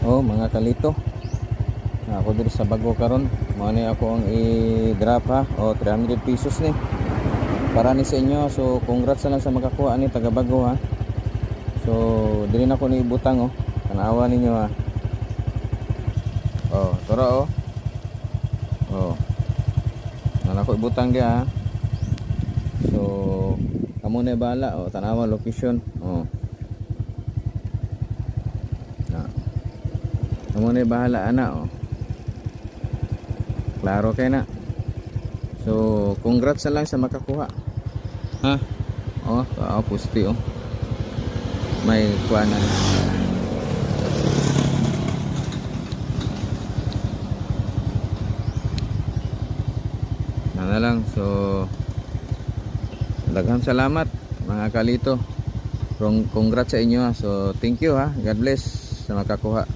Oh, mga kalito. Ako diri sa bago karon. Mao ni ako ang i-drop ha. Oh, 300 pesos ni. Para ni sa inyo. So, congrats na lang sa makakuha ni taga bago ha. So, diri na ko ni ibutang oh. Tanawa ninyo ha. Oh, tara oh. Oh. Nana ko ibutang dia ha. So, kamo na bahala oh. Tanawa location. Oh. Kamo na bahala ana oh. Klaro kay na. So, congrats na lang sa makakuha. Ha? Oh, pusti oh. May kuanan. Na lang. So, daghang salamat mga kalito. Congrats sa inyo ha. So, thank you ha. God bless sa makakuha.